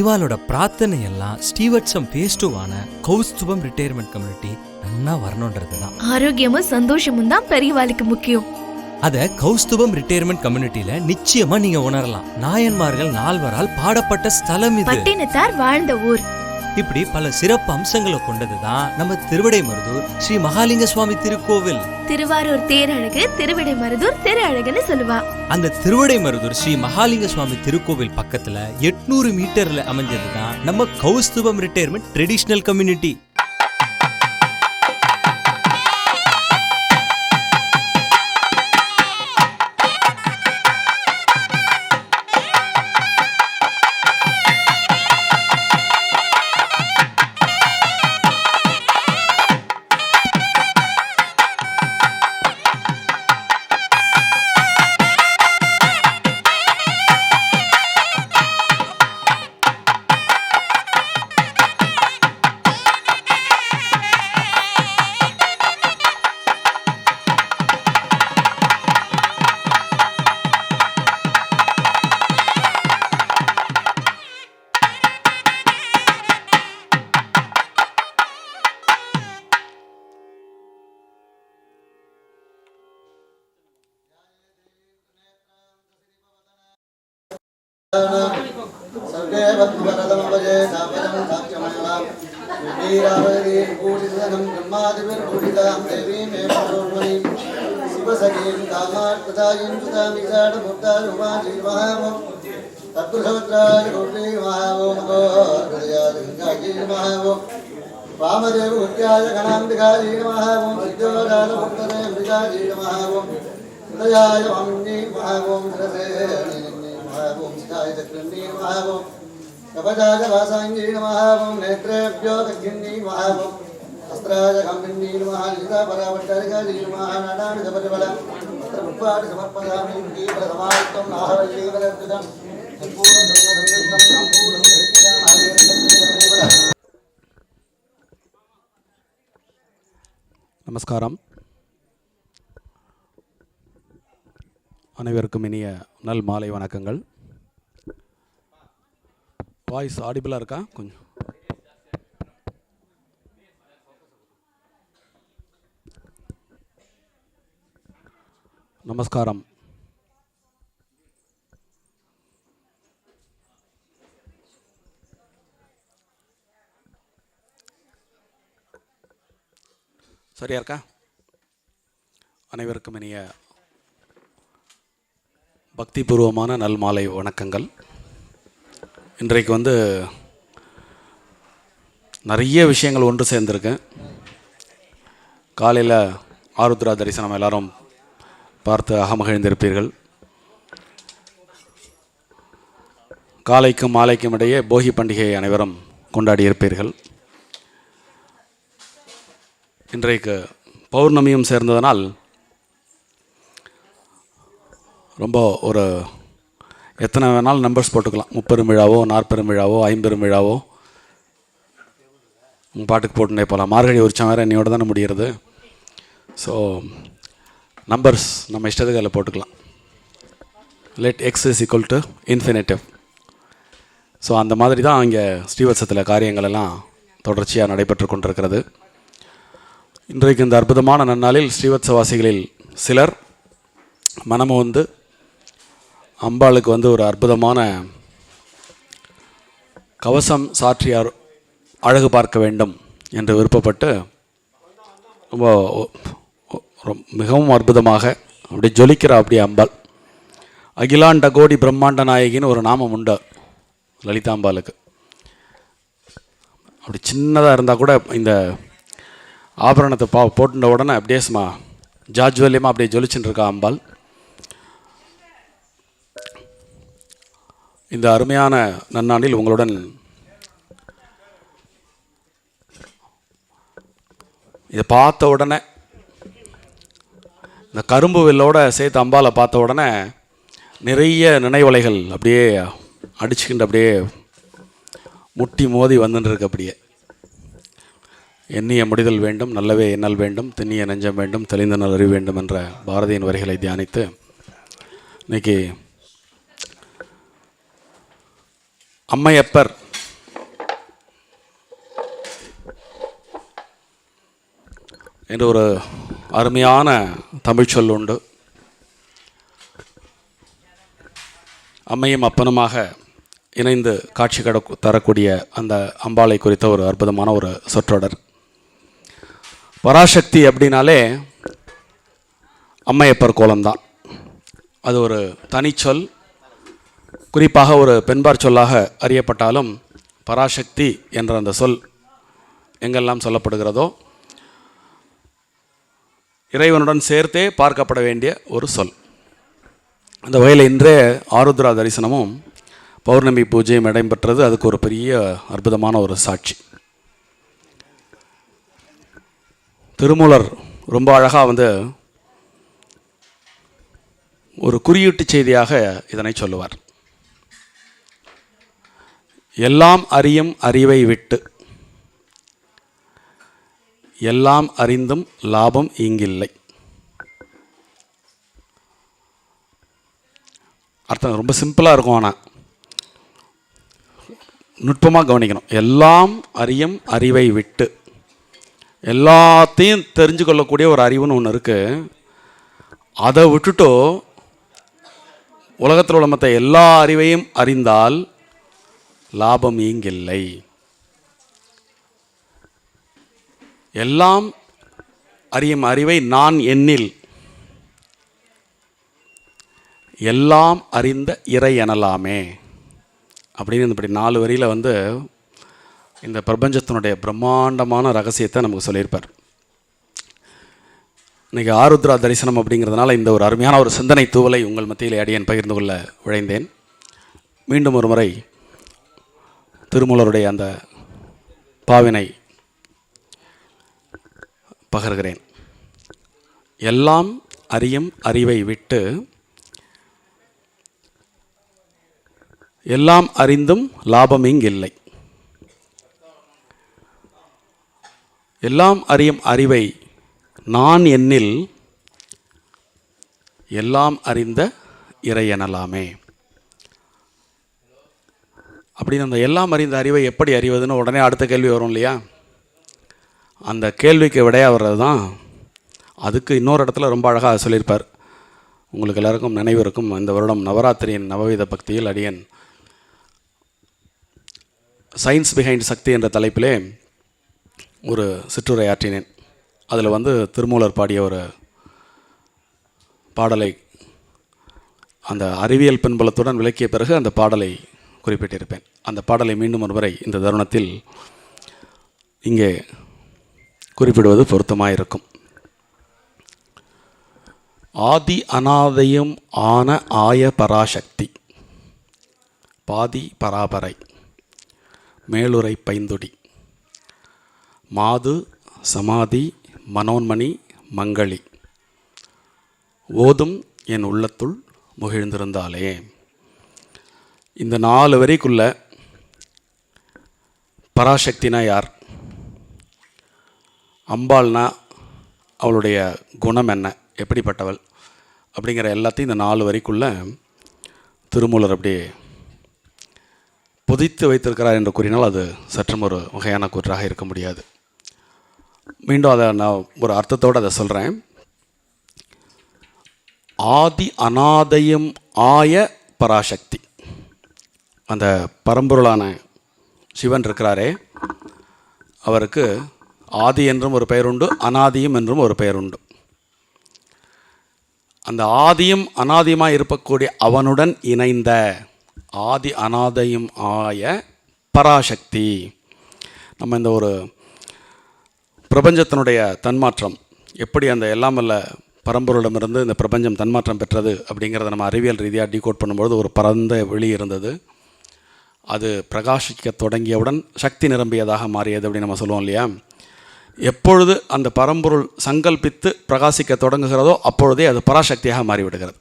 இவாளோட பிரார்த்தனை எல்லாம் ஸ்டீவர்ட்சம் ஃபேஸ் 2 கௌஸ்துபம் retirement community நல்லா வரணும்ன்றதுதான். ஆரோக்கியமும் சந்தோஷமும் தான் பெரியவாளுக்கு முக்கியம். அத கௌஸ்துபம் ரிட்டையர்மெண்ட் கம்யூனிட்டியில நிச்சயமா நீங்க உணரலாம். நாயன்மார்கள் 4வரால் பாடப்பட்ட ஸ்தலம் இது. பட்டினத்தார் வாழ்ந்த ஊர். இப்படி பல சிறப்பு அம்சங்களை கொண்டதுதான் நம்ம திருவிடைமருதூர் ஸ்ரீ மகாலிங்க சுவாமி திருக்கோவில். திருவாரூர் தேரழகு, திருவிடைமருதூர் திரு அழகுன்னு சொல்லுவா. அந்த திருவிடைமருதூர் ஸ்ரீ மகாலிங்க சுவாமி திருக்கோவில் பக்கத்துல 800 மீட்டர்ல அமைஞ்சதுதான் நம்ம கௌஸ்துபம் ரிட்டையர்மெண்ட் ட்ரெடிஷனல் கம்யூனிட்டி. वामदेव उद्याय गणाम्बिकायै नमः ओम सिद्धोदान भक्तने अम्बिकायै नमः ओम हृदयाय वामनी नमः ओम धरसे नमः ओम सिद्धाय चक्रण्डी नमः ओम कवचाय वासाङ्गी नमः ओम नेत्रेभ्यो दक्षिणी नमः ओम अस्त्राय कम्बिनी नमः लिता परावट्टारिकायै नमः नानानि जपरिबल अस्त्रपुष्पाणि समर्पयामि दीपसमायुक्तं नाहवल्लीवलर्जितं सम्पूर्णं धर्मसंयुक्तं सम्पूर्णं हरित्यानादिरं. நமஸ்காரம். அனைவருக்கும் இனிய நல் மாலை வணக்கங்கள். வாய்ஸ் ஆடிபிளாக இருக்கா? கொஞ்சம் நமஸ்காரம். சரியா இருக்கா? அனைவருக்கும் இனிய பக்திபூர்வமான நல் மாலை வணக்கங்கள். இன்றைக்கு நிறைய விஷயங்கள் ஒன்று சேர்ந்துருக்கேன். காலையில் ஆருத்ரா தரிசனம் எல்லாரும் பார்த்து அகமகிழ்ந்திருப்பீர்கள். காலைக்கும் மாலைக்கும் இடையே போகி பண்டிகையை அனைவரும் கொண்டாடியிருப்பீர்கள். இன்றைக்கு பௌர்ணமியும் சேர்ந்ததனால் ரொம்ப ஒரு எத்தனை வேணாலும் நம்பர்ஸ் போட்டுக்கலாம். 30 விழாவோ 40 விழாவோ 50 விழாவோ உங்கள் பாட்டுக்கு போட்டுட்டே போகலாம். மார்கழி உற்சவம் வேறு என்னையோட தானே முடிகிறது. ஸோ நம்பர்ஸ் நம்ம இஷ்டத்துக்கு அதில் போட்டுக்கலாம். Let X is equal to infinitive. So அந்த மாதிரி தான் இங்கே ஸ்ரீவத்சத்தில் காரியங்கள் எல்லாம் தொடர்ச்சியாக நடைபெற்று கொண்டிருக்கிறது. இன்றைக்கு இந்த அற்புதமான நன்னாளில் ஸ்ரீவத்சவாசிகளில் சிலர் மனமும் அம்பாளுக்கு ஒரு அற்புதமான கவசம் சாற்றியார் அழகு பார்க்க வேண்டும் என்று விருப்பப்பட்டு மிகவும் அற்புதமாக அப்படி ஜொலிக்கிற அப்படி அம்பாள். அகிலாண்ட கோடி பிரம்மாண்ட நாயகின்னு ஒரு நாமம் உண்டு லலிதாம்பாளுக்கு. அப்படி சின்னதாக இருந்தால் கூட இந்த ஆபரணத்தை போட்டுட்ட உடனே அப்படியே ஜாஜ்வல்யமாக அப்படியே ஜொலிச்சுட்டு இருக்கா அம்பாள். இந்த அருமையான நன்னாளில் உங்களுடன் இதை பார்த்த உடனே இந்த கரும்பு வெள்ளோட சேர்த்து அம்பாலை பார்த்த உடனே நிறைய நினைவலைகள் அப்படியே அடிச்சுக்கிட்டு அப்படியே முட்டி மோதி வந்துட்டுருக்கு. அப்படியே எண்ணிய முடிதல் வேண்டும், நல்லவே எண்ணல் வேண்டும், திண்ணிய நெஞ்சம் வேண்டும், தெளிந்த நல் அறிவு வேண்டும் என்ற பாரதியின் வரிகளை தியானித்து இன்னைக்கு அம்மையப்பர் என்று ஒரு அருமையான தமிழ் சொல் உண்டு. அம்மையும் அப்பனுமாக இணைந்து காட்சி தரக்கூடிய அந்த அம்பாளை குறித்த ஒரு அற்புதமான ஒரு சொற்றொடர். பராசக்தி அப்படின்னாலே அம்மையப்பர் கோலம்தான். அது ஒரு தனிச்சொல், குறிப்பாக ஒரு பெண்பார் சொல்லாக அறியப்பட்டாலும் பராசக்தி என்ற அந்த சொல் எங்கெல்லாம் சொல்லப்படுகிறதோ இறைவனுடன் சேர்த்தே பார்க்கப்பட வேண்டிய ஒரு சொல். அந்த வகையில் இன்றைய ஆருத்ரா தரிசனமும் பௌர்ணமி பூஜையும் இடம்பெற்றது. அதுக்கு ஒரு பெரிய அற்புதமான ஒரு சாட்சி. திருமூலர் ரொம்ப அழகாக ஒரு குறியீட்டு செய்தியாக இதனை சொல்லுவார். எல்லாம் அறியும் அறிவை விட்டு எல்லாம் அறிந்தும் லாபம் இங்கில்லை. அர்த்தம் ரொம்ப சிம்பிளாக இருக்கும், ஆனால் நுட்பமாக கவனிக்கணும். எல்லாம் அறியும் அறிவை விட்டு, எல்லாத்தையும் தெரிஞ்சு கொள்ளக்கூடிய ஒரு அறிவுன்னு ஒன்று இருக்குது. அதை விட்டுட்டோ உலகத்தில் உள்ள மற்ற எல்லா அறிவையும் அறிந்தால் லாபம் இங்கில்லை. எல்லாம் அறியும் அறிவை நான் எண்ணில் எல்லாம் அறிந்த இறை எனலாமே அப்படின்னு இப்படி 4 வரியில் இந்த பிரபஞ்சத்தினுடைய பிரம்மாண்டமான ரகசியத்தை நமக்கு சொல்லியிருப்பார். இன்றைக்கி ஆருத்ரா தரிசனம் அப்படிங்கிறதுனால இந்த ஒரு அருமையான ஒரு சிந்தனை தூவலை உங்கள் மத்தியில் அடியேன் பகிர்ந்து கொள்ள விழைந்தேன். மீண்டும் ஒரு முறை திருமூலருடைய அந்த பாவினை பகர்கிறேன். எல்லாம் அறியும் அறிவை விட்டு எல்லாம் அறிந்தும் லாபம் இங்கில்லை. எல்லாம் அறியும் அறிவை நான் எண்ணில் எல்லாம் அறிந்த இறை எனலாமே அப்படின்னு அந்த எல்லாம் அறிந்த அறிவை எப்படி அறிவதுன்னு உடனே அடுத்த கேள்வி வரும் இல்லையா? அந்த கேள்விக்கு விடையாக வர்றது தான். அதுக்கு இன்னொரு இடத்துல ரொம்ப அழகாக சொல்லியிருப்பார். உங்களுக்கு எல்லாருக்கும் நினைவு இருக்கும். இந்த வருடம் நவராத்திரியின் நவவித பக்தியில் அடியன் சயின்ஸ் பிஹைண்ட் சக்தி என்ற தலைப்பிலே ஒரு சிற்றுரை ஆற்றினேன். அதில் திருமூலர் பாடிய ஒரு பாடலை அந்த அறிவியல் பின்புலத்துடன் விளக்கிய பிறகு அந்த பாடலை குறிப்பிட்டிருப்பேன். அந்த பாடலை மீண்டும் ஒரு முறை இந்த தருணத்தில் இங்கே குறிப்பிடுவது பொருத்தமாக இருக்கும். ஆதி அநாதையும் ஆன ஆய பராசக்தி பாதி பராபரை மேலுரை பைந்துடி மாது சமாதி மனோன்மணி மங்களி ஓதும் என் உள்ளத்துள் முகிழ்ந்திருந்தாலே. இந்த 4 வரிக்குள்ள பராசக்தினா யார், அம்பாள்னா அவளுடைய குணம் என்ன, எப்படிப்பட்டவள் அப்படிங்கிற எல்லாத்தையும் இந்த 4 வரிக்குள்ள திருமூலர் அப்படியே புதைத்து வைத்திருக்கிறார் என்று கூறினால் அது சற்றும் ஒரு வகையான கூற்றாக இருக்க முடியாது. மீண்டும் அதை நான் ஒரு அர்த்தத்தோடு அதை சொல்கிறேன். ஆதி அநாதையும் ஆய பராசக்தி, அந்த பரம்பொருளான சிவன் இருக்கிறாரே, அவருக்கு ஆதி என்றும் ஒரு பெயர் உண்டு, அநாதியும் என்றும் ஒரு பெயர் உண்டு. அந்த ஆதியும் அநாதியுமாய் இருக்கக்கூடிய அவனுடன் இணைந்த ஆதி அநாதையும் ஆய பராசக்தி. நம்ம இந்த ஒரு பிரபஞ்சத்தினுடைய தன்மாற்றம் எப்படி அந்த எல்லாம் வல்ல பரம்பொருளிடமிருந்து இந்த பிரபஞ்சம் தன்மாற்றம் பெற்றது அப்படிங்கிறத நம்ம அறிவியல் ரீதியாக டீகோட் பண்ணும்பொழுது ஒரு பரந்த வெளி இருந்தது. அது பிரகாசிக்க தொடங்கியவுடன் சக்தி நிரம்பியதாக மாறியது அப்படின்னு நம்ம சொல்லுவோம் இல்லையா? எப்பொழுது அந்த பரம்பொருள் சங்கல்பித்து பிரகாசிக்க தொடங்குகிறதோ அப்பொழுதே அது பராசக்தியாக மாறிவிடுகிறது.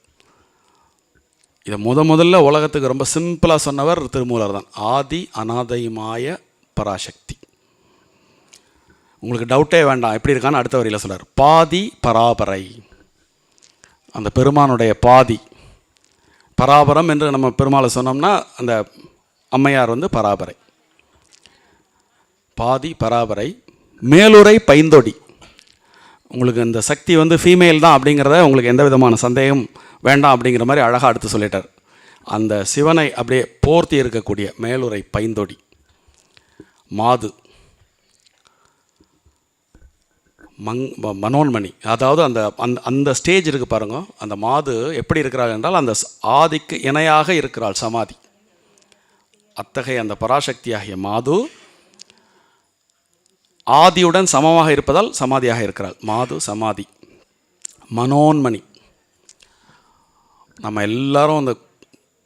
இதை முதல்ல உலகத்துக்கு ரொம்ப சிம்பிளாக சொன்னவர் திருமூலர் தான். ஆதி அநாதையுமாய பராசக்தி. உங்களுக்கு டவுட்டே வேண்டாம், எப்படி இருக்கான்னு அடுத்த வரியில் சொல்கிறார். பாதி பராபரை, அந்த பெருமானுடைய பாதி. பராபரம் என்று நம்ம பெருமாளை சொன்னோம்னா அந்த அம்மையார் பராபரை. பாதி பராபரை மேலுரை பைந்தொடி, உங்களுக்கு இந்த சக்தி வந்து ஃபீமேல் தான் அப்படிங்கிறத உங்களுக்கு எந்த விதமான சந்தேகம் வேண்டாம் அப்படிங்கிற மாதிரி அழகாக எடுத்து சொல்லிட்டார். அந்த சிவனை அப்படியே போர்த்தி இருக்கக்கூடிய மேலுரை பைந்தொடி மாது மனோன்மணி, அதாவது அந்த அந்த ஸ்டேஜ் இருக்குது பாருங்க. அந்த மாது எப்படி இருக்கிறாள் என்றால் அந்த ஆதிக்கு இணையாக இருக்கிறாள் சமாதி. அத்தகைய அந்த பராசக்தியாகிய மாது ஆதியுடன் சமமாக இருப்பதால் சமாதியாக இருக்கிறாள். மாது சமாதி மனோன்மணி. நம்ம எல்லாரும் அந்த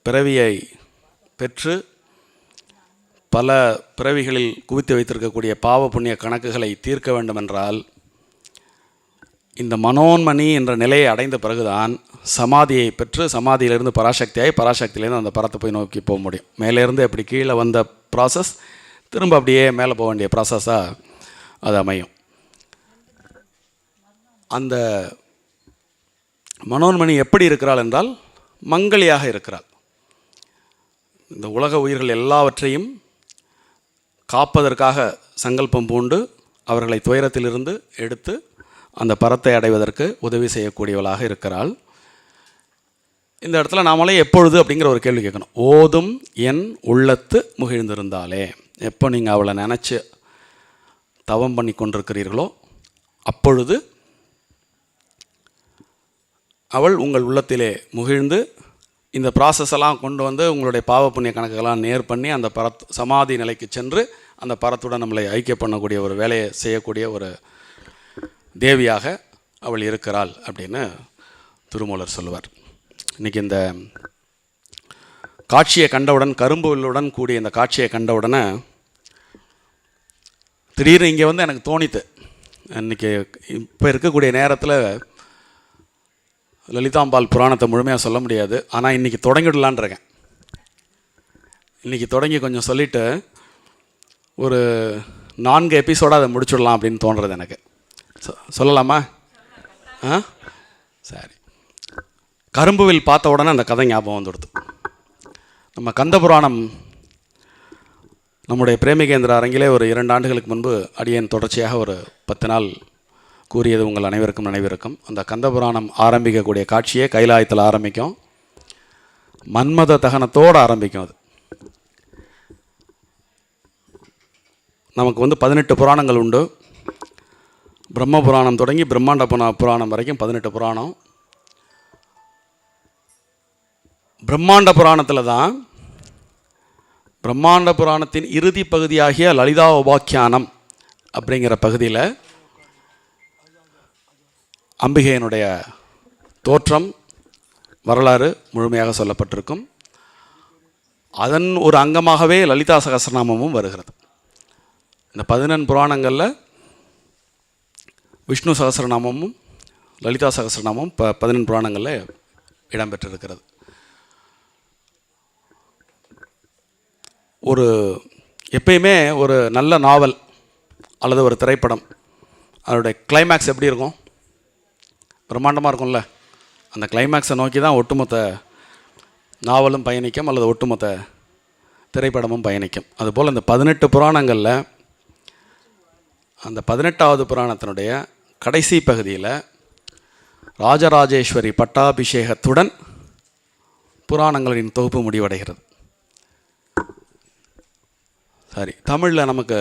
பிறவியை பெற்று பல பிறவிகளில் குவித்து வைத்திருக்கக்கூடிய பாவ புண்ணிய கணக்குகளை தீர்க்க வேண்டுமென்றால் இந்த மனோன்மணி என்ற நிலையை அடைந்த பிறகுதான் சமாதியை பெற்று சமாதியிலிருந்து பராசக்தியாகி பராசக்தியிலேருந்து அந்த பரத்தை போய் நோக்கி போக முடியும். மேலேருந்து எப்படி கீழே வந்த ப்ராசஸ் திரும்ப அப்படியே மேலே போக வேண்டிய ப்ராசஸாக அது அமையும். அந்த மனோன்மணி எப்படி இருக்கிறாள் என்றால் மங்கலியாக இருக்கிறாள். இந்த உலக உயிர்கள் எல்லாவற்றையும் காப்பதற்காக சங்கல்பம் பூண்டு அவர்களை துயரத்திலிருந்து எடுத்து அந்த பரத்தை அடைவதற்கு உதவி செய்யக்கூடியவளாக இருக்கிறாள். இந்த இடத்துல நாமளே எப்பொழுது அப்படிங்கிற ஒரு கேள்வி கேட்கணும். ஓதும் என் உள்ளத்து முகிழ்ந்திருந்தாலே, எப்போ நீங்கள் அவளை நினச்சி தவம் பண்ணி கொண்டிருக்கிறீர்களோ அப்பொழுது அவள் உங்கள் உள்ளத்திலே முகிழ்ந்து இந்த ப்ராசஸ் எல்லாம் கொண்டு வந்து உங்களுடைய பாவ புண்ணிய கணக்குகளாம் நேர் பண்ணி அந்த சமாதி நிலைக்கு சென்று அந்த பரத்துடன் நம்மளை ஐக்கிய பண்ணக்கூடிய ஒரு வேலையை செய்யக்கூடிய ஒரு தேவியாக அவள் இருக்கிறாள் அப்படின்னு திருமூலர் சொல்லுவார். இன்றைக்கி இந்த காட்சியை கண்டவுடன், கரும்புகளுடன் கூடிய இந்த காட்சியை கண்டவுடனே திடீர்னு இங்கே வந்து எனக்கு தோணித்து, இன்றைக்கி இப்போ இருக்கக்கூடிய நேரத்தில் லலிதாம்பாள் புராணத்தை முழுமையாக சொல்ல முடியாது, ஆனால் இன்றைக்கி தொடங்கிடலான் இருக்கேன். இன்றைக்கி தொடங்கி கொஞ்சம் சொல்லிவிட்டு ஒரு 4 எபிசோடாக அதை முடிச்சுடலாம் அப்படின்னு தோன்றது எனக்கு. சொல்லலாமா? சரி. கரும்புவில் பார்த்த உடனே அந்த கதை ஞாபகம் வந்துடுது. நம்ம கந்தபுராணம் நம்முடைய பிரேமிகேந்திர அரங்கிலே ஒரு 2 ஆண்டுகளுக்கு முன்பு அடியேன் தொடர்ச்சியாக ஒரு 10 நாள் கூறியது உங்கள் அனைவருக்கும் நினைவிருக்கும். அந்த கந்தபுராணம் ஆரம்பிக்கக்கூடிய காட்சியே கைலாயத்தில் ஆரம்பிக்கும், மன்மத தகனத்தோடு ஆரம்பிக்கும். அது நமக்கு வந்து 18 புராணங்கள் உண்டு. பிரம்ம புராணம் தொடங்கி பிரம்மாண்ட புராணம் வரைக்கும் 18 புராணம். பிரம்மாண்ட புராணத்தில் தான் பிரம்மாண்ட புராணத்தின் இறுதி பகுதியாகிய லலிதா உபாக்கியானம் அப்படிங்கிற பகுதியில் அம்பிகையினுடைய தோற்றம் வரலாறு முழுமையாக சொல்லப்பட்டிருக்கும். அதன் ஒரு அங்கமாகவே லலிதா சகஸ்ரநாமமும் வருகிறது. இந்த 14 புராணங்களில் விஷ்ணு சகஸ்ரநாமமும் லலிதா சகஸ்ரநாமமும் 14 புராணங்களில் இடம்பெற்றிருக்கிறது. ஒரு எப்பயுமே ஒரு நல்ல நாவல் அல்லது ஒரு திரைப்படம் அதோடைய கிளைமேக்ஸ் எப்படி இருக்கும்? பிரம்மாண்டமாக இருக்கும்ல. அந்த கிளைமேக்ஸை நோக்கி தான் ஒட்டுமொத்த நாவலும் பயணிக்கும் அல்லது ஒட்டுமொத்த திரைப்படமும் பயணிக்கும். அதுபோல் இந்த 18 புராணங்களில் அந்த 18வது புராணத்தினுடைய கடைசி பகுதியில் ராஜராஜேஸ்வரி பட்டாபிஷேகத்துடன் புராணங்களின் தொகுப்பு முடிவடைகிறது. சரி, தமிழில் நமக்கு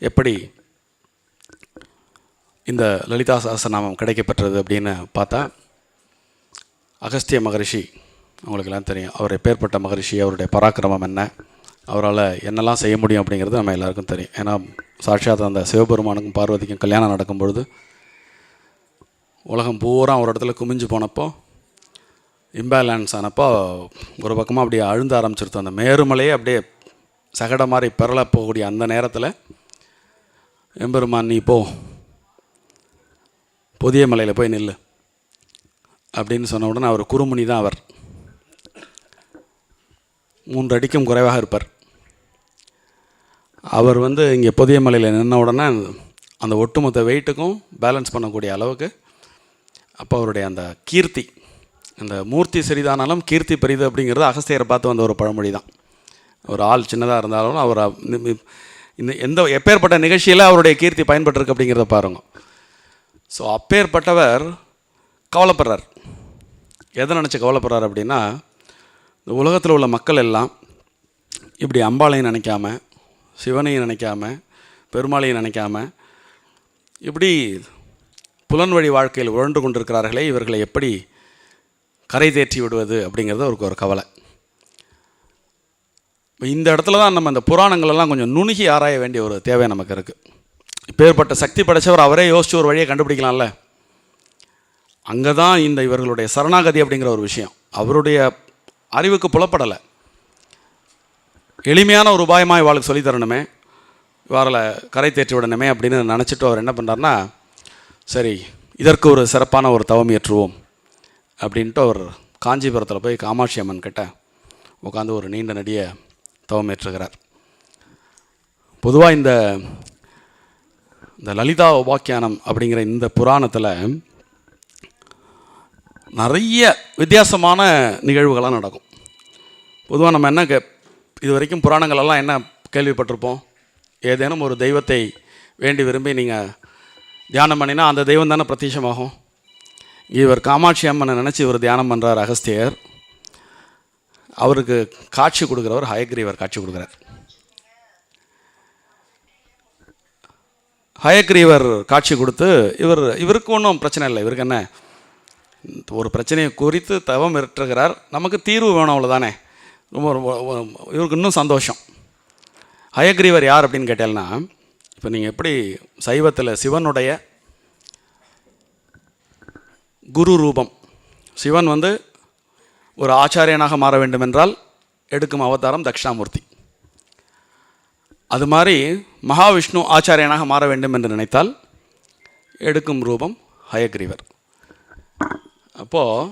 எப்படி இந்த லலிதா சகஸ்ரநாமம் கிடைக்கப்பெற்றது அப்படின்னு பார்த்தா, அகஸ்திய மகரிஷி அவங்களுக்கெல்லாம் தெரியும். அவர் எப்பேற்பட்ட மகரிஷி, அவருடைய பராக்கிரமம் என்ன, அவரால் என்னெல்லாம் செய்ய முடியும் அப்படிங்கிறது நம்ம எல்லாருக்கும் தெரியும். ஏன்னா சாட்சாத் அந்த சிவபெருமானுக்கும் பார்வதிக்கும் கல்யாணம் நடக்கும் பொழுது உலகம் பூரா ஒரு இடத்துல குமிஞ்சு போனப்போ, இம்பேலன்ஸ் ஆனப்போ ஒரு பக்கமாக அப்படியே அழுந்த ஆரம்பிச்சிருத்தோம். அந்த மேருமலையே அப்படியே சகட மாதிரி பெறல போகக்கூடிய அந்த நேரத்தில் எம்பெருமான் நீ போ, புதிய மலையில் போய் நில்லு அப்படின்னு சொன்ன உடனே அவர் குறுமுனி தான். அவர் 3 அடிக்கும் குறைவாக இருப்பார். அவர் வந்து இங்கே புதிய மலையில் நின்ன உடனே அந்த ஒட்டுமொத்த வெயிட்டுக்கும் பேலன்ஸ் பண்ணக்கூடிய அளவுக்கு அப்போ அவருடைய அந்த கீர்த்தி, அந்த மூர்த்தி சிறிதானாலும் கீர்த்தி பெரிது அப்படிங்கிறது அகஸ்தியரை பார்த்து வந்த ஒரு பழமொழி தான். ஒரு ஆள் சின்னதாக இருந்தாலும் அவர் இந்த எப்பேற்பட்ட நிகழ்ச்சியில் அவருடைய கீர்த்தி பயன்பட்டிருக்கு அப்படிங்கிறத பாருங்க. ஸோ அப்பேற்பட்டவர் கவலைப்படுறார். எதை நினச்சி கவலைப்படுறார் அப்படின்னா, இந்த உலகத்தில் உள்ள மக்கள் எல்லாம் இப்படி அம்பாளையும் நினைக்காம, சிவனையும் நினைக்காம, பெருமாளையும் நினைக்காம, இப்படி புலன் வழி வாழ்க்கையில் உழன்று கொண்டிருக்கிறார்களே, இவர்களை எப்படி கரை தேற்றி விடுவது அப்படிங்கிறது அவருக்கு ஒரு கவலை. இந்த இடத்துல தான் நம்ம இந்த புராணங்களெல்லாம் கொஞ்சம் நுணுகி ஆராய வேண்டிய ஒரு தேவை நமக்கு இருக்குது. இப்பேற்பட்ட சக்தி படைச்சவர் அவரே யோசித்து ஒரு வழியை கண்டுபிடிக்கலாம்ல. அங்கே தான் இந்த இவர்களுடைய சரணாகதி அப்படிங்கிற ஒரு விஷயம் அவருடைய அறிவுக்கு புலப்படலை. எளிமையான ஒரு உபாயமாக இவாளுக்கு சொல்லித்தரணுமே, இவாரில் கரை தேற்றி விடணுமே அப்படின்னு நினச்சிட்டு அவர் என்ன பண்ணுறாருனா, சரி இதற்கு ஒரு சிறப்பான ஒரு தவம் ஏற்றுவோம் அப்படின்ட்டு அவர் காஞ்சிபுரத்தில் போய் காமாட்சி அம்மன் கிட்ட உட்காந்து ஒரு நீண்ட நெடிய தவம் ஏற்றுகிறார். பொதுவாக இந்த லலிதா உபாக்கியானம் அப்படிங்கிற இந்த புராணத்தில் நிறைய வித்தியாசமான நிகழ்வுகளாக நடக்கும். பொதுவாக நம்ம என்ன இது வரைக்கும் புராணங்களெல்லாம் என்ன கேள்விப்பட்டிருப்போம், ஏதேனும் ஒரு தெய்வத்தை வேண்டி விரும்பி நீங்கள் தியானம் பண்ணினா அந்த தெய்வம் தானே பிரத்யட்சமாகும். இவர் காமாட்சி அம்மனை நினச்சி இவர் தியானம் பண்ணுறார் அகஸ்தியர். அவருக்கு காட்சி கொடுக்குறவர் ஹயக்ரீவர் காட்சி கொடுக்குறார். ஹயக்ரீவர் காட்சி கொடுத்து இவருக்கு ஒன்றும் பிரச்சனை இல்லை. இவருக்கு என்ன, ஒரு பிரச்சனையை குறித்து தவம் இருட்டுகிறார், நமக்கு தீர்வு வேணும் அவ்வளோதானே. ரொம்ப இவருக்கு இன்னும் சந்தோஷம். ஹயக்ரீவர் யார் அப்படின்னு கேட்டேன்னா, இப்போ நீங்கள் எப்படி சைவத்தில் சிவனுடைய குரு ரூபம், சிவன் வந்து ஒரு ஆச்சாரியனாக மாற வேண்டுமென்றால் எடுக்கும் அவதாரம் தட்சிணாமூர்த்தி. அது மாதிரி மகாவிஷ்ணு ஆச்சாரியனாக மாற வேண்டும் என்று நினைத்தால் எடுக்கும் ரூபம் ஹயக்ரீவர். அப்போது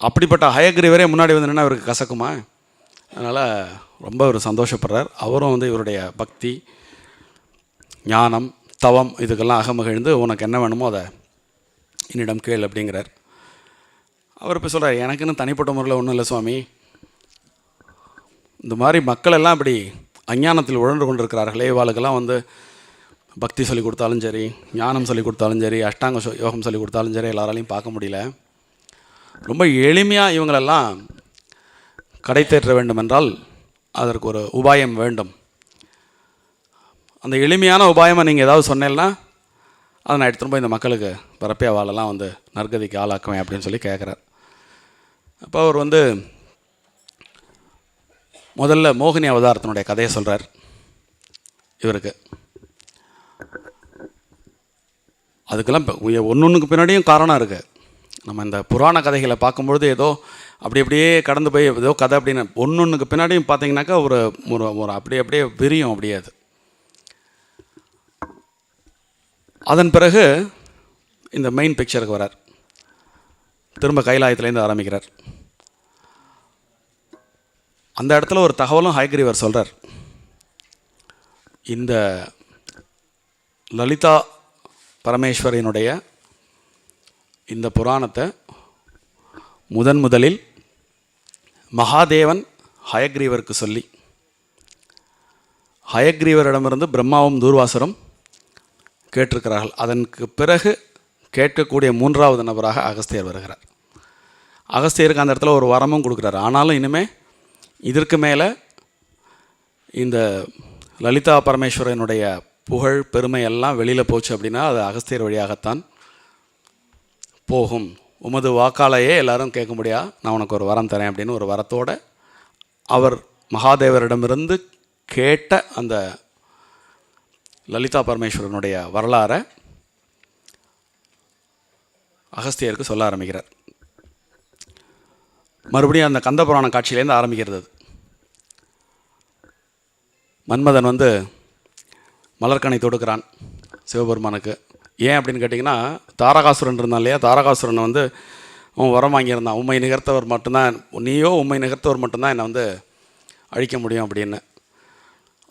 அப்படிப்பட்ட ஹயக்ரீவரே முன்னாடி வந்து நின்னா இவருக்கு கசக்குமா? அதனால் ரொம்ப ஒரு சந்தோஷப்படுறார். அவரும் வந்து இவருடைய பக்தி, ஞானம், தவம் இதுக்கெல்லாம் அகமகிழ்ந்து உனக்கு என்ன வேணுமோ அதை என்னிடம் கேள் அப்படிங்கிறார். அவர் இப்போ சொல்கிறார், எனக்குன்னு தனிப்பட்ட முறையில் ஒன்றும் இல்லை சுவாமி, இந்த மாதிரி மக்கள் எல்லாம் இப்படி அஞ்ஞானத்தில் உழன்று கொண்டிருக்கிறார்களே, இவாளுக்கெல்லாம் வந்து பக்தி சொல்லி கொடுத்தாலும் சரி, ஞானம் சொல்லி கொடுத்தாலும் சரி, அஷ்டாங்க யோகம் சொல்லி கொடுத்தாலும் சரி, எல்லாராலையும் பார்க்க முடியல. ரொம்ப எளிமையாக இவங்களெல்லாம் கடை தேற்ற வேண்டுமென்றால் அதற்கு ஒரு உபாயம் வேண்டும். அந்த எளிமையான உபாயமாக நீங்கள் ஏதாவது சொன்னேன்னா அதை நான் எடுத்துகிட்டு போய் இந்த மக்களுக்கு பரப்பே வாழலாம் வந்து நற்கதிக்கு ஆளாக்குவேன் அப்படின்னு சொல்லி கேட்குறார். அப்போ அவர் வந்து முதல்ல மோகினி அவதாரத்தினுடைய கதையை சொல்கிறார் இவருக்கு. அதுக்கெல்லாம் ஒன்றுக்கு பின்னாடியும் காரணம் இருக்குது. நம்ம இந்த புராண கதைகளை பார்க்கும்பொழுது ஏதோ அப்படியே கடந்து போய் ஏதோ கதை அப்படின்னு ஒன்றுக்கு பின்னாடியும் பார்த்தீங்கன்னாக்கா ஒரு ஒரு அப்படியே விரியும் அப்படியே. அது அதன் பிறகு இந்த மெயின் பிக்சருக்கு வரார். திரும்ப கைலாயத்துலேருந்து ஆரம்பிக்கிறார். அந்த இடத்துல ஒரு தகவலும் ஹயக்ரீவர் சொல்கிறார். இந்த லலிதா பரமேஸ்வரியினுடைய இந்த புராணத்தை முதலில் மகாதேவன் ஹயக்ரீவருக்கு சொல்லி, ஹயக்ரீவரிடமிருந்து பிரம்மாவும் தூர்வாசரும் கேட்டிருக்கிறார்கள். அதற்கு பிறகு கேட்கக்கூடிய மூன்றாவது நபராக அகஸ்தியர் வருகிறார். அகஸ்தியருக்கு அந்த இடத்துல ஒரு வரமும் கொடுக்குறாரு. ஆனாலும் இனிமேல் இதற்கு மேலே இந்த லலிதா பரமேஸ்வரனுடைய புகழ் பெருமை எல்லாம் வெளியில் போச்சு அப்படின்னா அது அகஸ்தியர் வழியாகத்தான் போகும். உமது வாக்காலேயே எல்லாரும் கேட்க முடியா, நான் உனக்கு ஒரு வரம் தரேன் அப்படின்னு ஒரு வரத்தோடு அவர் மகாதேவரிடமிருந்து கேட்ட அந்த லலிதா பரமேஸ்வரனுடைய வரலாறை அகஸ்தியருக்கு சொல்ல ஆரம்பிக்கிறார். மறுபடியும் அந்த கந்தபுராண காட்சியிலேருந்து ஆரம்பிக்கிறது. மன்மதன் வந்து மலர்கனை தொடுக்கிறான் சிவபெருமானுக்கு. ஏன் அப்படின்னு கேட்டிங்கன்னா, தாரகாசுரன் இருந்தான் இல்லையா, தாரகாசுரனை வந்து அவன் வரம் வாங்கியிருந்தான், உண்மை நிகர்த்தவர் மட்டும்தான், நீயோ உண்மை நிகர்த்தவர் மட்டும்தான் என்னை வந்து அழிக்க முடியும் அப்படின்னு.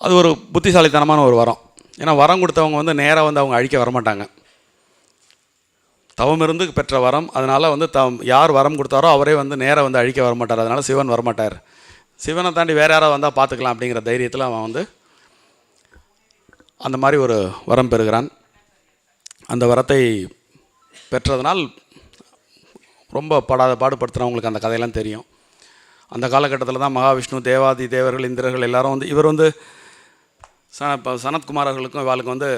அது ஒரு புத்திசாலித்தனமான ஒரு வரம். ஏன்னா வரம் கொடுத்தவங்க வந்து நேராக வந்து அவங்க அழிக்க வரமாட்டாங்க. தவம் இருந்து பெற்ற வரம், அதனால் வந்து யார் வரம் கொடுத்தாரோ அவரே வந்து நேராக வந்து அழிக்க வரமாட்டார். அதனால் சிவன் வரமாட்டார். சிவனை தாண்டி வேறு யாராவது வந்தால் பார்த்துக்கலாம் அப்படிங்கிற தைரியத்தில் அவன் வந்து அந்த மாதிரி ஒரு வரம் பெறுகிறான். அந்த வரத்தை பெற்றதனால் ரொம்ப பாடுபடுத்துகிறவங்களுக்கு அந்த கதையெல்லாம் தெரியும். அந்த காலகட்டத்தில் தான் மகாவிஷ்ணு, தேவாதி தேவர்கள், இந்திரர்கள் எல்லாரும் வந்து இவர் வந்து சனத்குமாரர்களுக்கும் இவாளுக்கு வந்து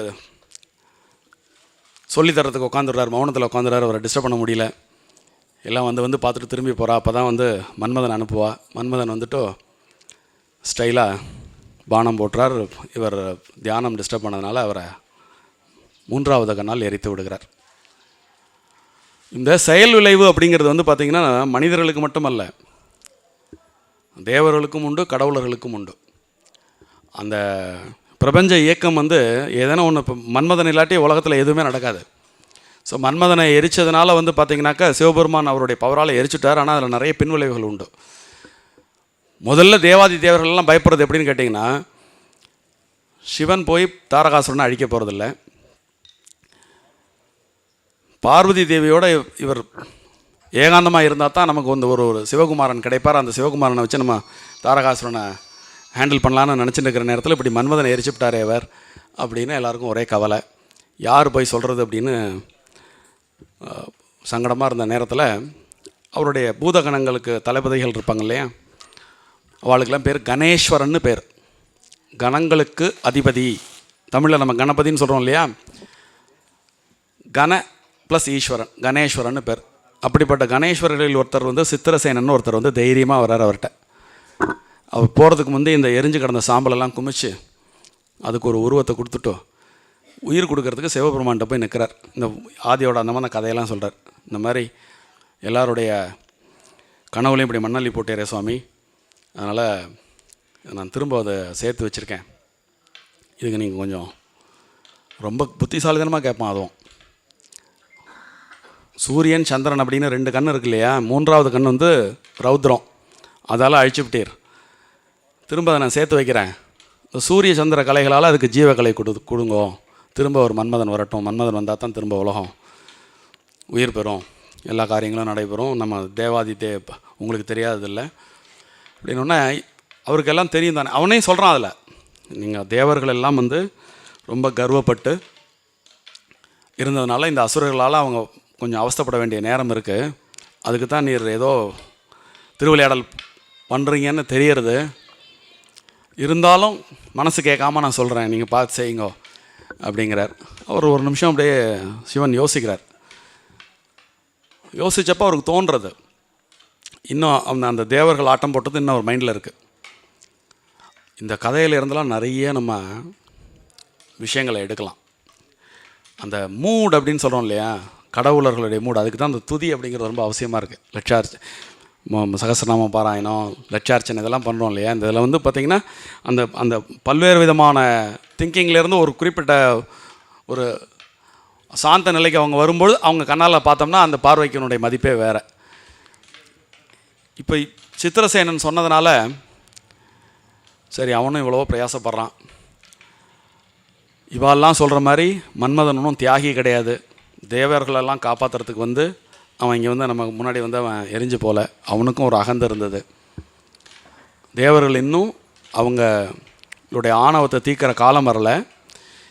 சொல்லித்தரத்துக்கு உட்காந்துடுறார், மௌனத்தில் உட்காந்துறாரு. அவரை டிஸ்டர்ப் பண்ண முடியல. எல்லாம் வந்து பார்த்துட்டு திரும்பி போகிறா. அப்போ தான் வந்து மன்மதன் அனுப்புவா. மன்மதன் வந்துட்டு ஸ்டைலாக பானம் போட்டுறார். இவர் தியானம் டிஸ்டர்ப் பண்ணதுனால அவரை 3வது கண்ணால் எரித்து விடுகிறார். இந்த செயல் விளைவு அப்படிங்கிறது வந்து பார்த்திங்கன்னா மனிதர்களுக்கு மட்டுமல்ல, தேவர்களுக்கும் உண்டு, கடவுளர்களுக்கும் உண்டு. அந்த பிரபஞ்ச இயக்கம் வந்து ஏதேனும் ஒன்று, இப்போ மன்மதன் இல்லாட்டி உலகத்தில் எதுவுமே நடக்காது. ஸோ மன்மதனை எரித்ததுனால வந்து பார்த்திங்கனாக்கா சிவபெருமான் அவருடைய பவரால் எரிச்சுட்டார். ஆனால் அதில் நிறைய பின்விளைவுகள் உண்டு. முதல்ல தேவாதி தேவர்கள்லாம் பயப்படுறது எப்படின்னு கேட்டிங்கன்னா, சிவன் போய் தாரகாசுரனை அழிக்க போகிறதில்ல, பார்வதி தேவியோட இவர் ஏகாந்தமாக இருந்தால் தான் நமக்கு வந்து ஒரு சிவகுமாரன் கிடைப்பார். அந்த சிவகுமாரனை வச்சு நம்ம தாரகாசுரனை ஹேண்டில் பண்ணலான்னு நினச்சிட்டு இருக்கிற நேரத்தில் இப்படி மன்மதனை எரிச்சுவிட்டாரே அவர் அப்படின்னு எல்லாருக்கும் ஒரே கவலை. யார் போய் சொல்கிறது அப்படின்னு சங்கடமாக இருந்த நேரத்தில் அவருடைய பூதகணங்களுக்கு தளபதிகள் இருப்பாங்க இல்லையா, அவளுக்கெல்லாம் பேர் கணேஸ்வரன்னு பேர். கணங்களுக்கு அதிபதி, தமிழில் நம்ம கணபதின்னு சொல்கிறோம் இல்லையா, கண ப்ளஸ் ஈஸ்வரன், கணேஸ்வரன்னு பேர். அப்படிப்பட்ட கணேஸ்வரரில் ஒருத்தர் வந்து சித்திரசேனன் ஒருத்தர் வந்து தைரியமாக வர்றார். அவர்கிட்ட அவர் போகிறதுக்கு முந்தைய இந்த எரிஞ்சு கிடந்த சாம்பலெல்லாம் குமிச்சு அதுக்கு ஒரு உருவத்தை கொடுத்துட்டு உயிர் கொடுக்கறதுக்கு சிவபெருமான்கிட்ட போய் நிற்கிறார். இந்த ஆதியோட அந்த மாதிரி கதையெல்லாம் சொல்கிறார். இந்த மாதிரி எல்லாருடைய கனவுலையும் இப்படி மண்ணள்ளி போட்டேரே சுவாமி, அதனால் நான் திரும்ப அதை சேர்த்து வச்சுருக்கேன், இதுக்கு நீங்கள் கொஞ்சம் ரொம்ப புத்திசாலித்தனமாக கேட்பான். அதுவும் சூரியன் சந்திரன் அப்படின்னு 2 கண் இருக்கு இல்லையா, 3வது கண் வந்து ரௌத்ரம், அதால் அழிச்சுவிட்டீர். திரும்ப அதை நான் சேர்த்து வைக்கிறேன். இந்த சூரிய சந்திர கலைகளால் அதுக்கு ஜீவக்கலை கொடுங்கோ. திரும்ப ஒரு மன்மதன் வரட்டும். மன்மதன் வந்தால் தான் திரும்ப உலகம் உயிர் பெறும், எல்லா காரியங்களும் நடைபெறும். நம்ம தேவாதி உங்களுக்கு தெரியாததில்லை அப்படின்னோடனே அவருக்கெல்லாம் தெரியும் தானே. அவனையும் சொல்கிறான் அதில், நீங்கள் தேவர்கள் எல்லாம் வந்து ரொம்ப கர்வப்பட்டு இருந்ததுனால இந்த அசுரர்களால் அவங்க கொஞ்சம் அவஸ்தைப்பட வேண்டிய நேரம் இருக்குது. அதுக்கு தான் நீர் ஏதோ திருவிளையாடல் பண்ணுறீங்கன்னு தெரியறது, இருந்தாலும் மனசு கேட்காம நான் சொல்கிறேன், நீங்கள் பார்த்து செய்யுங்கோ அப்படிங்கிறார். அவர் ஒரு நிமிஷம் அப்படியே சிவன் யோசிக்கிறார். யோசித்தப்போ அவருக்கு தோன்றது, இன்னும் அந்த தேவர்கள் ஆட்டம் போட்டது இன்னும் ஒரு மைண்டில் இருக்குது. இந்த கதையில் இருந்தெல்லாம் நிறைய நம்ம விஷயங்களை எடுக்கலாம். அந்த மூட் அப்படின்னு சொல்கிறோம் இல்லையா, கடவுளர்களுடைய மூடு, அதுக்கு தான் அந்த துதி அப்படிங்கிறது ரொம்ப அவசியமாக இருக்குது. சகஸ்ரநாமம் பாராயணம், லட்சார்ச்சனை இதெல்லாம் பண்ணுறோம் இல்லையா. இந்த இதில் வந்து பார்த்திங்கன்னா அந்த அந்த பல்வேறு விதமான திங்கிங்லேருந்து ஒரு குறிப்பிட்ட ஒரு சாந்த நிலைக்கு அவங்க வரும்பொழுது அவங்க கண்ணால் பார்த்தோம்னா அந்த பார்வைக்கினுடைய மதிப்பே வேறு. இப்போ சித்திரசேனன் சொன்னதுனால சரி அவனும் இவ்வளவோ பிரயாசப்படுறான். இவாளெல்லாம் சொல்கிற மாதிரி மன்மதன் ஒன்றும் தியாகி கிடையாது. தேவர்களெல்லாம் காப்பாற்றுறதுக்கு வந்து அவன் இங்கே வந்து நமக்கு முன்னாடி வந்து அவன் எரிஞ்சு போல, அவனுக்கும் ஒரு அகந்தை இருந்தது. தேவர்கள் இன்னும் அவங்களுடைய ஆணவத்தை தீர்க்கிற காலம் வரல.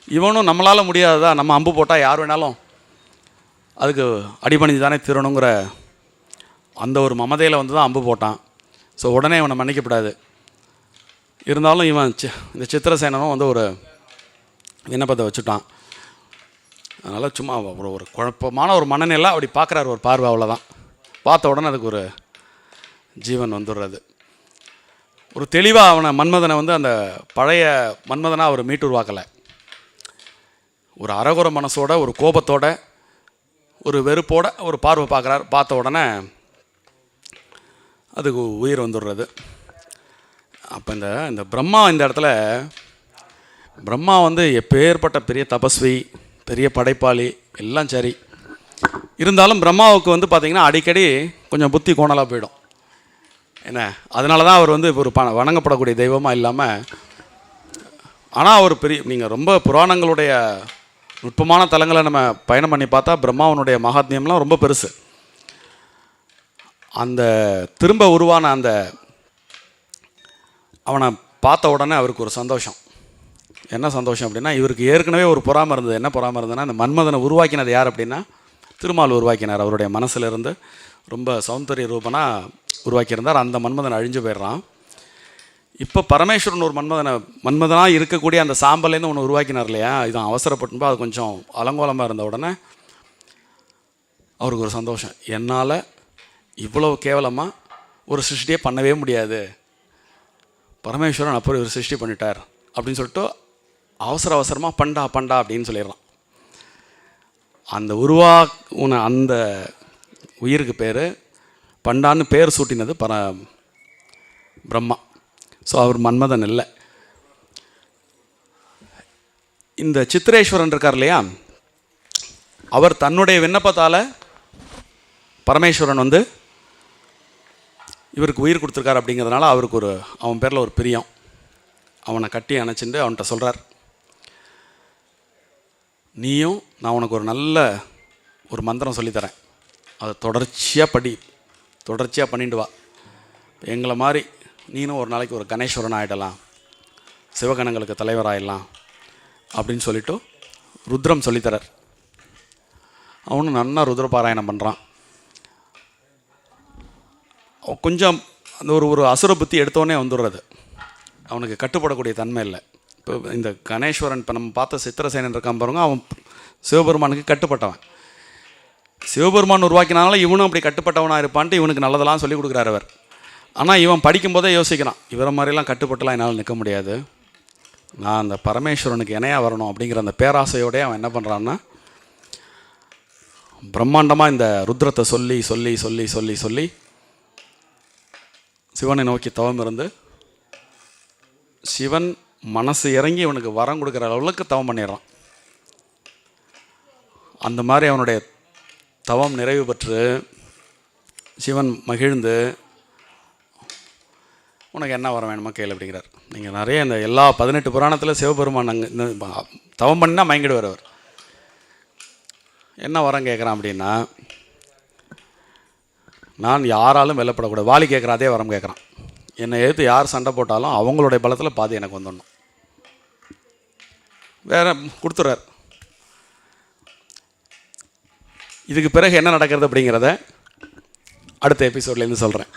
இவனும் நம்மளால் முடியாததா, நம்ம அம்பு போட்டால் யார் வேணாலும் அதுக்கு அடிபணிஞ்சு தானே தீரணுங்கிற அந்த ஒரு மமதையில் வந்து தான் அம்பு போட்டான். ஸோ உடனே இவனை மன்னிக்கப்படாது. இருந்தாலும் இவன் இந்த சித்திரசேனனும் வந்து ஒரு விண்ணப்பத்தை வச்சுட்டான். அதனால் சும்மா ஒரு குழப்பமான ஒரு மனநிலை அப்படி பார்க்குறாரு ஒரு பார்வை, அவ்வளோதான். பார்த்த உடனே அதுக்கு ஒரு ஜீவன் வந்துடுறது. ஒரு தெளிவாக அவனை மன்மதனை வந்து அந்த பழைய மன்மதனை அவர் மீட்டுருவாக்கலை. ஒரு அரகுர மனசோட, ஒரு கோபத்தோட, ஒரு வெறுப்போட ஒரு பார்வை பார்க்குறாரு. பார்த்த உடனே அதுக்கு உயிர் வந்துடுறது. அப்போ இந்த பிரம்மா இந்த இடத்துல, பிரம்மா வந்து எப்பேற்பட்ட பெரிய தபஸ்வி, பெரிய படைப்பாளி, எல்லாம் சரி. இருந்தாலும் பிரம்மாவுக்கு வந்து பார்த்திங்கன்னா அடிக்கடி கொஞ்சம் புத்தி கோணலாக போயிடும். என்ன, அதனால தான் அவர் வந்து ஒரு வணங்கப்படக்கூடிய தெய்வமாக இல்லாமல், ஆனால் அவர் பெரிய, நீங்கள் ரொம்ப புராணங்களுடைய நுட்பமான தலங்களை நம்ம பயணம் பண்ணி பார்த்தா பிரம்மாவனுடைய மகாத்மியம்லாம் ரொம்ப பெருசு. அந்த திரும்ப உருவான அந்த அவனை பார்த்த உடனே அவருக்கு ஒரு சந்தோஷம். என்ன சந்தோஷம் அப்படின்னா, இவருக்கு ஏற்கனவே ஒரு பொறாமை இருந்தது. என்ன பொறாமை இருந்ததுன்னா, இந்த மன்மதனை உருவாக்கினது யார் அப்படின்னா திருமால் உருவாக்கினார். அவருடைய மனசிலிருந்து ரொம்ப சௌந்தரிய ரூபனாக உருவாக்கியிருந்தார். அந்த மன்மதன் அழிஞ்சு போயிடுறான். இப்போ பரமேஸ்வரன் ஒரு மன்மதனாக இருக்கக்கூடிய அந்த சாம்பல்லேருந்து ஒன்று உருவாக்கினார் இல்லையா, இதான் அவசரப்பட்டுப்போ அது கொஞ்சம் அலங்கோலமாக இருந்த உடனே அவருக்கு ஒரு சந்தோஷம், என்னால் இவ்வளோ கேவலமாக ஒரு சிருஷ்டியே பண்ணவே முடியாது, பரமேஸ்வரன் அப்போ ஒரு சிருஷ்டி பண்ணிட்டார் அப்படின்னு சொல்லிட்டு அவசரமாக பண்டா அப்படின்னு சொல்லிடுறான். அந்த உருவாக்குன அந்த உயிருக்கு பேர் பண்டான்னு பேர் சூட்டினது பிரம்மா. ஸோ அவர் மன்மதன் இல்லை. இந்த சித்திரேஸ்வரன் இருக்கார் இல்லையா, அவர் தன்னுடைய விண்ணப்பத்தால் பரமேஸ்வரன் இவருக்கு உயிர் கொடுத்துருக்கார் அப்படிங்கிறதுனால அவருக்கு அவன் பேரில் ஒரு பிரியம். அவனை கட்டி அணைச்சிட்டு அவன்கிட்ட சொல்கிறார், நீயும் நான் உனக்கு ஒரு நல்ல ஒரு மந்திரம் சொல்லித்தரேன், அதை தொடர்ச்சியாக பண்ணிட்டு வா, எங்களை மாதிரி நீனும் ஒரு நாளைக்கு ஒரு கணேஸ்வரன் ஆகிடலாம், சிவகணங்களுக்கு தலைவராகிடலாம் அப்படின்னு சொல்லிவிட்டு ருத்ரம் சொல்லித்தரார். அவனும் நன்னா ருத்ரபாராயணம் பண்ணுறான். கொஞ்சம் அந்த ஒரு அசுர புத்தி எடுத்தோடனே வந்துடுறது, அவனுக்கு கட்டுப்படக்கூடிய தன்மை இல்லை. இப்போ இந்த கணேஸ்வரன் இப்போ நம்ம பார்த்த சித்திரசேனன் இருக்கான் பாருங்க, அவன் சிவபெருமானுக்கு கட்டுப்பட்டவன். சிவபெருமான் உருவாக்கினால இவனும் அப்படி கட்டுப்பட்டவனாக இருப்பான்ட்டு இவனுக்கு நல்லதெல்லாம் சொல்லிக் கொடுக்குறாரு அவர். ஆனால் இவன் படிக்கும்போதே யோசிக்கிறான், இவரை மாதிரிலாம் கட்டுப்பட்டுலாம் என்னால் நிற்க முடியாது, நான் அந்த பரமேஸ்வரனுக்கு இணையாக வரணும் அப்படிங்கிற அந்த பேராசையோடய அவன் என்ன பண்ணுறான்னா, பிரம்மாண்டமாக இந்த ருத்ரத்தை சொல்லி சொல்லி சொல்லி சொல்லி சொல்லி சிவனை நோக்கி தவம் இருந்து சிவன் மனசு இறங்கி இவனுக்கு வரம் கொடுக்குற அளவுக்கு தவம் பண்ணிடுறான். அந்த மாதிரி அவனுடைய தவம் நிறைவு பெற்று சிவன் மகிழ்ந்து, உனக்கு என்ன வரம் வேணுமா கேளு அப்படிங்கிறார். நீங்கள் நிறைய இந்த எல்லா 18 புராணத்தில் சிவபெருமான் அங்கே இந்த தவம் பண்ணினா மயங்கிடுவார் அவர். என்ன வரம் கேட்குறான் அப்படின்னா, நான் யாராலும் வெல்லப்படக்கூடாது. வாலி கேட்குற அதே வரம் கேட்குறான், என்னை எதிர்த்து யார் சண்டை போட்டாலும் அவங்களுடைய பலத்தில் பாதி எனக்கு வந்துடணும். வேற கொடுத்துட்றார். இதுக்கு பிறகு என்ன நடக்கிறது அப்படிங்கிறத அடுத்த எபிசோட்லேருந்து சொல்கிறேன்.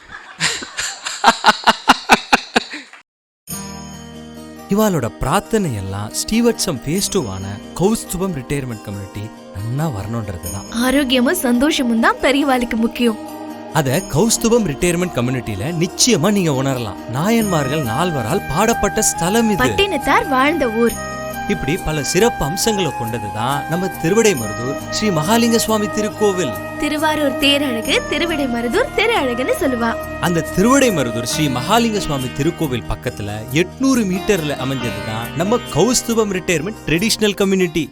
இவாளோட பிரார்த்தனை எல்லாம் ஸ்டீவர்ட்சம் phase 2 கௌஸ்துபம் ரிட்டையர்மெண்ட் கம்யூனிட்டி நன்னா வரணுன்றது தான். ஆரோக்கியமும் சந்தோஷமும் தான் பெரியவாளுக்கு முக்கியம். அத கௌஸ்துபம் ரிட்டையர்மெண்ட் கம்யூனிட்டியில நிச்சயமா நீங்க உணரலாம். நாயன்மார்கள் 4வரால் பாடப்பட்ட ஸ்தலம் இது. பட்டினத்தார் வாழ்ந்த ஊர். இப்படி பல சிறப்பு அம்சங்களை கொண்டதுதான் நம்ம திருவிடைமருதூர் ஸ்ரீ மகாலிங்க சுவாமி திருக்கோவில். திருவாரூர் தேரழகு திருவிடைமருதூர் தேரழகுன்னு சொல்லுவா. அந்த திருவிடைமருதூர் ஸ்ரீ மகாலிங்க சுவாமி திருக்கோவில் பக்கத்துல 800 மீட்டர்ல அமைஞ்சதுதான் நம்ம கௌஸ்துபம் ரிட்டையர்மெண்ட் ட்ரெடிஷனல் கம்யூனிட்டி.